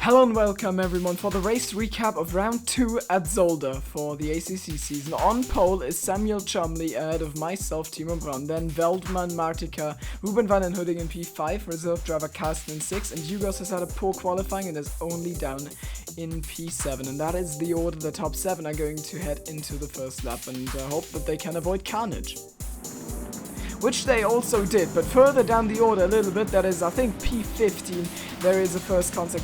Hello and welcome everyone for the race recap of round 2 at Zolder for the ACC season. On pole is Samuel Chumley ahead of myself, Thimo Braun, then Veldman, Martika, Ruben van den Hudding in P5, reserve driver Carsten in 6, and Jugos has had a poor qualifying and is only down in P7. And that is the order. The top 7 are going to head into the first lap and hope that they can avoid carnage. Which they also did, but further down the order a little bit, that is I think P15, there is a first contact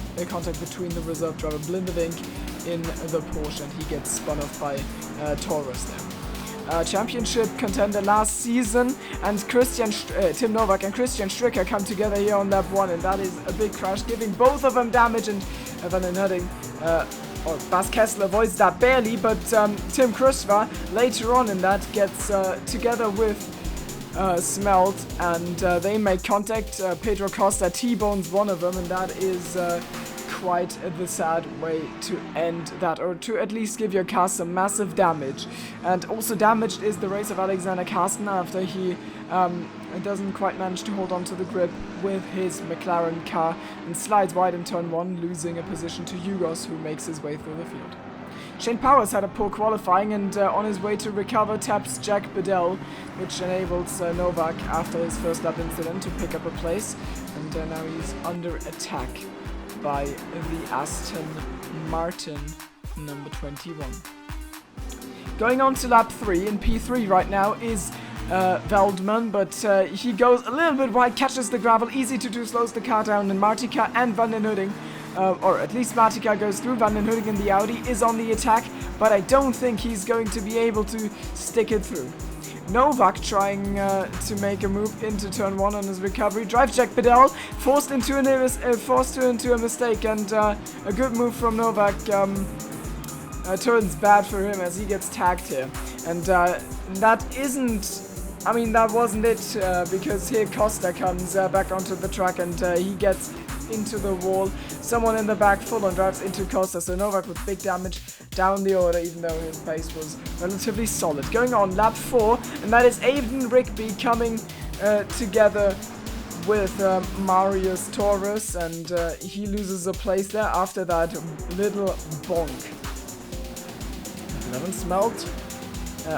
between the reserve driver Blindewink in the Porsche, and he gets spun off by Taurus there. Championship contender last season, and Tim Novak and Christian Stricker come together here on lap 1, and that is a big crash, giving both of them damage, and Van den Hudding or Bas Kessler avoids that barely, but Tim Krusva later on in that gets together with Smelt, and they make contact. Pedro Costa T-bones one of them, and that is quite the sad way to end that, or to at least give your car some massive damage. And also damaged is the race of Alexander Karsten after he doesn't quite manage to hold on to the grip with his McLaren car and slides wide in turn 1, losing a position to Jugos, who makes his way through the field. Shane Powers had a poor qualifying and on his way to recover taps Jack Bedell, which enables Novak after his first lap incident to pick up a place, and now he's under attack by the Aston Martin number 21. Going on to lap 3, in P3 right now is Veldman, but he goes a little bit wide, catches the gravel, easy to do, slows the car down, and Martika and Van den Hudding, or at least Martika goes through. Van den Hudding in the Audi is on the attack, but I don't think he's going to be able to stick it through. Novak trying to make a move into turn 1 on his recovery. Drive check Bedell, forced into a mistake, and a good move from Novak turns bad for him as he gets tagged here. And that wasn't it, because here Costa comes back onto the track, and he gets into the wall. Someone in the back full on drives into Costa, so Novak with big damage down the order, even though his pace was relatively solid. Going on lap 4, and that is Aiden Rigby coming together with Marius Taurus, and he loses a place there after that little bonk. 11 Smelt.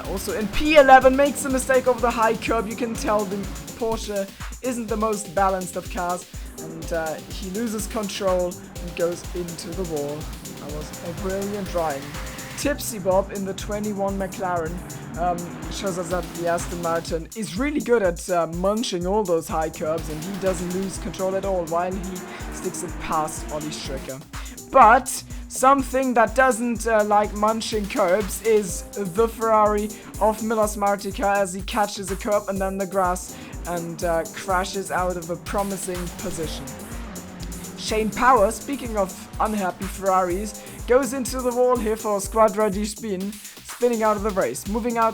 Also in P11 makes a mistake over the high curb. You can tell the Porsche isn't the most balanced of cars, and he loses control and goes into the wall. That was a brilliant driving. Tipsy Bob in the 21 McLaren shows us that the Aston Martin is really good at munching all those high curbs, and he doesn't lose control at all while he sticks it past Ollie Stricker. But something that doesn't like munching curbs is the Ferrari of Milos Martika as he catches a curb and then the grass and crashes out of a promising position. Shane Power, speaking of unhappy Ferraris, goes into the wall here for Squadra di Spin, spinning out of the race. Moving on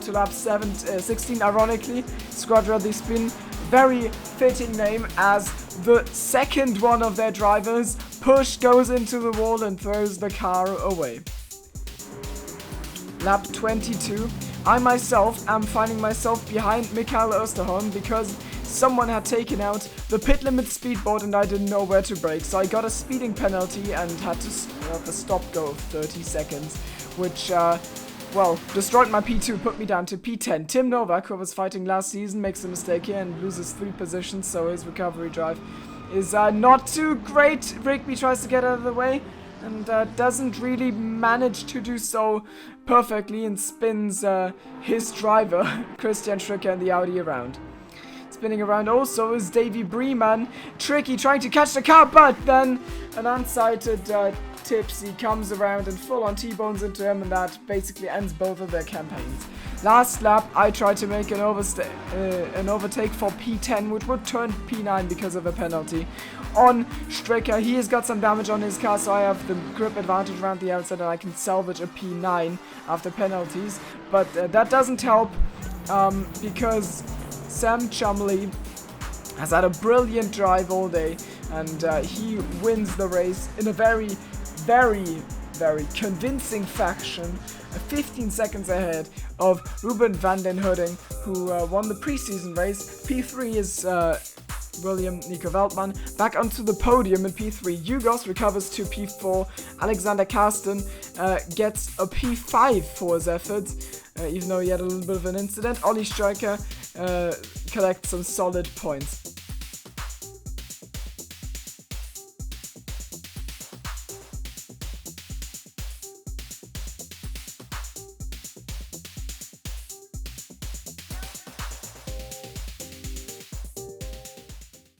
to lap 16, ironically, Squadra di Spin, very fitting name as the second one of their drivers goes into the wall and throws the car away. Lap 22. I myself am finding myself behind Mikael Osterholm because someone had taken out the pit limit speedboard and I didn't know where to brake, so I got a speeding penalty and had to have a stop go of 30 seconds, which destroyed my P2, put me down to P10. Tim Novak, who was fighting last season, makes a mistake here and loses 3 positions, so his recovery drive is not too great. Rigby tries to get out of the way and doesn't really manage to do so perfectly and spins his driver, Christian Stricker, in the Audi around. Spinning around also is Davy Breeman, tricky, trying to catch the car, but then an unsighted Tipsy comes around and full-on T-bones into him, and that basically ends both of their campaigns. Last lap, I tried to make an overtake for P10, which would turn P9 because of a penalty on Stricker. He has got some damage on his car, so I have the grip advantage around the outside, and I can salvage a P9 after penalties. But that doesn't help because Sam Chumley has had a brilliant drive all day, and he wins the race in a very, very, very convincing fashion, 15 seconds ahead of Ruben van den Hudding, who won the preseason race. P3 is William Nico Veltman back onto the podium in P3. Yugos recovers to P4. Alexander Karsten gets a P5 for his efforts, even though he had a little bit of an incident. Ollie Striker collects some solid points.